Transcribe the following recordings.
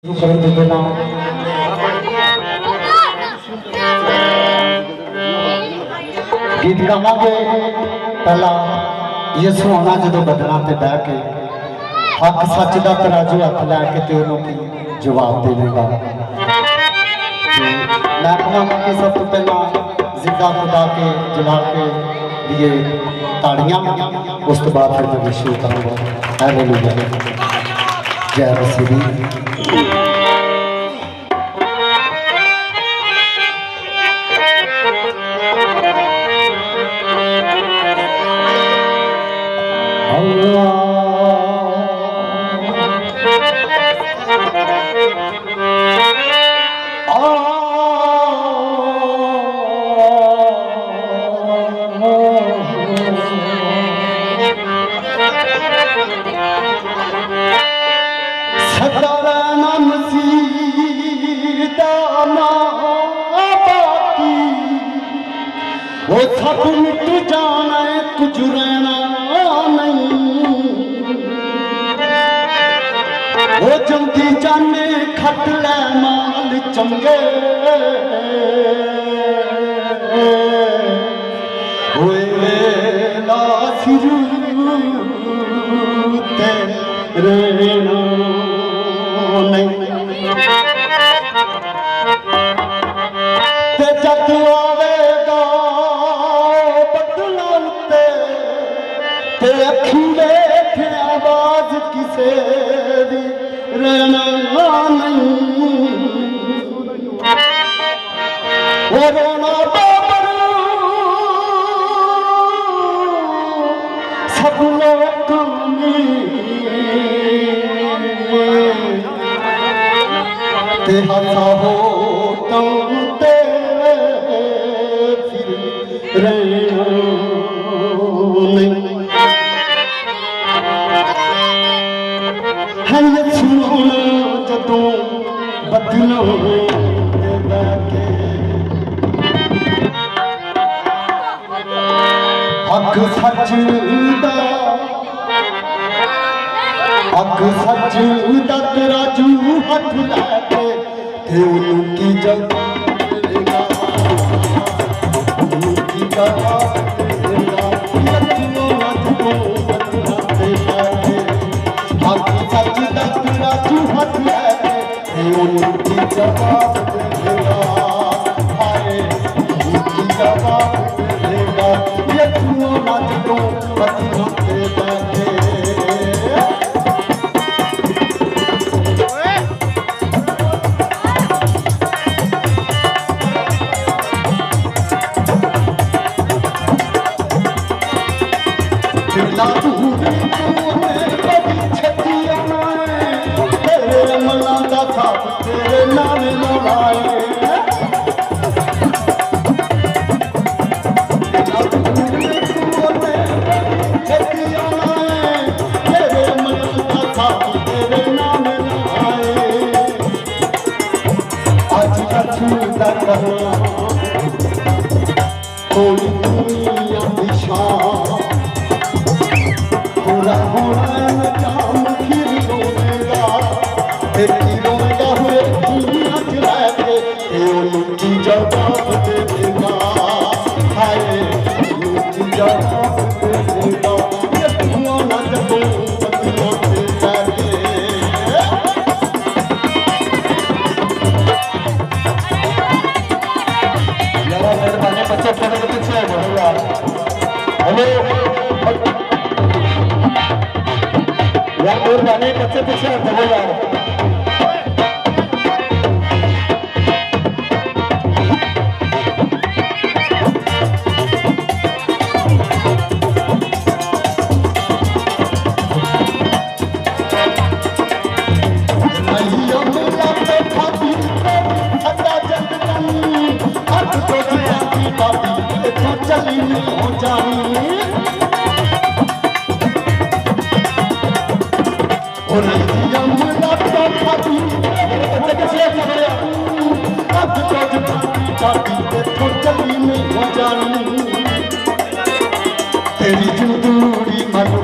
गीत गावे पहला ये सुहाना जो बदलों से बह के हक सच का तराजू हथ लैके तो उन्होंने जवाब देगा। मैं कहूँगा कि सब तो पहला जिंदा खुदा के जवाब के लिए ताड़ियां, उस तो बाद फिर मैं शुरू करूँगा। हालेलुया, जय मसीह। वो सब मिट जाना है, कुछ रहना नहीं। वो जल्दी जाने खट ले माल चंगे, लासिरू रहना नहीं। जब आवेगा अखी देख आवाज किसे भी रहना नहीं। वो रोना बाबरू सब लोग ते हसा हो ते फिर रहना नहीं। सुनो जदों बदलों हक सच दा तराजू हथ लैके ते उनकी जगह जवाब देगा, हाय उनकी जवाब देगा। ये क्यों ना जो बदलों से बैठे कोई दुनिया दिशा पूरा होना जाम फिर रोएगा, रोएगा हुए दुनिया चला के उनकी जवाब देगा, हाय उनकी जवाब देगा। ये क्यों ना जब बदलों से जाके बच्चे फोटो के पीछे यार। हेलो यार, और गाने बच्चे पीछे चलो यार। चली हो जानी और यमुना तो खाती अब तो जाती तो चली हो जानी। तेरी जिंदूरी मरू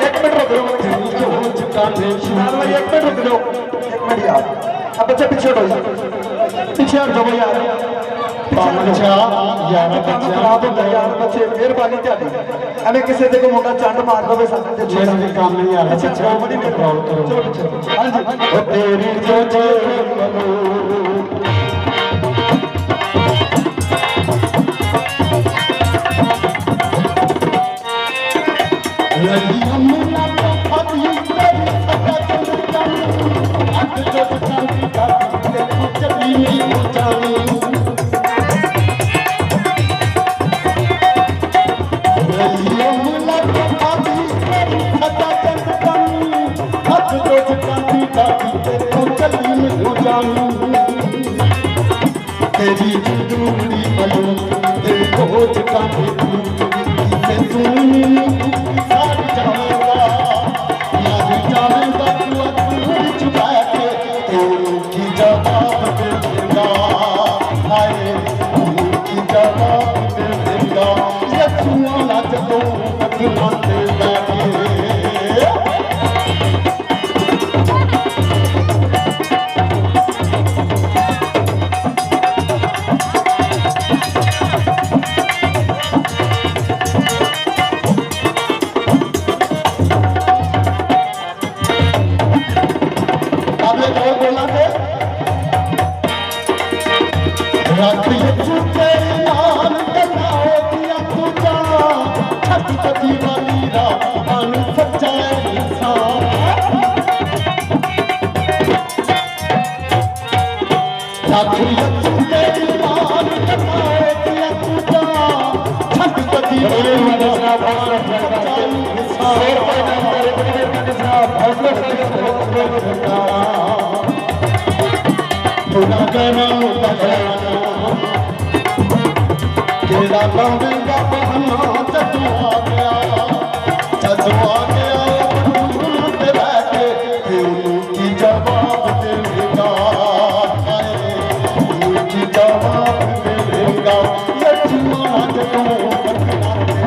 एक मिनट रुक जाओ, एक मिनट रुक जाओ। एक मिनट यार, अब बच्चे पीछे हटो यार, पीछे हट जाओ यार, यार खराब होता है यार बच्चे, मेहरबानी त्याडी एवें किसी दे को मुंडा चंड मार दवे साडे ते मेरा भी काम नहीं यार अच्छा अच्छा बड़ी कंट्रोल करो चलो पीछे हां जी ओ तेरी जो जे तेरी दूरी बलो तेरी खोज का किसे सुन सारी जाऊंगा याद जाऊंगा तू अपनी छुपा के की जवाब देगा हाय की जवाब देगा ये तू ना तो बदला देगा तेरा लौंगा बहना जदुआ गया तेरा के की जवाब देगा की जवाब देगा ये जुआ जदू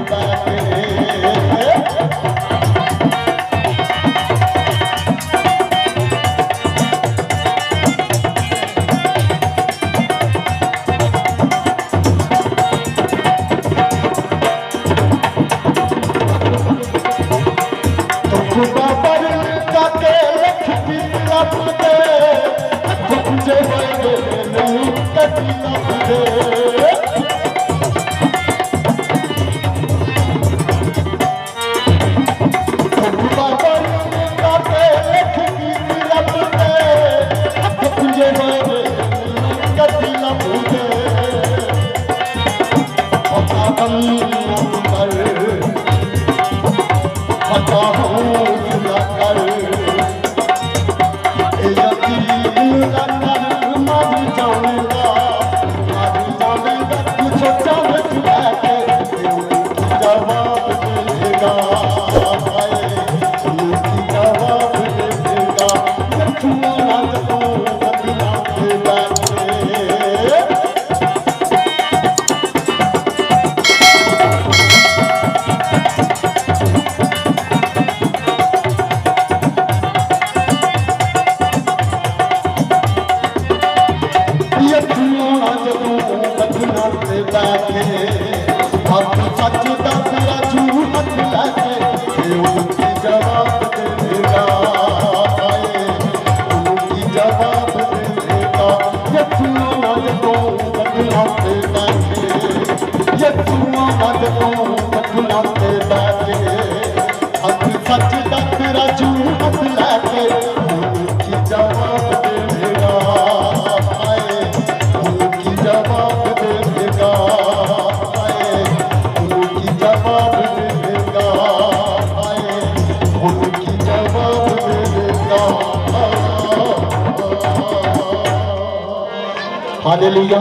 हालेलुया।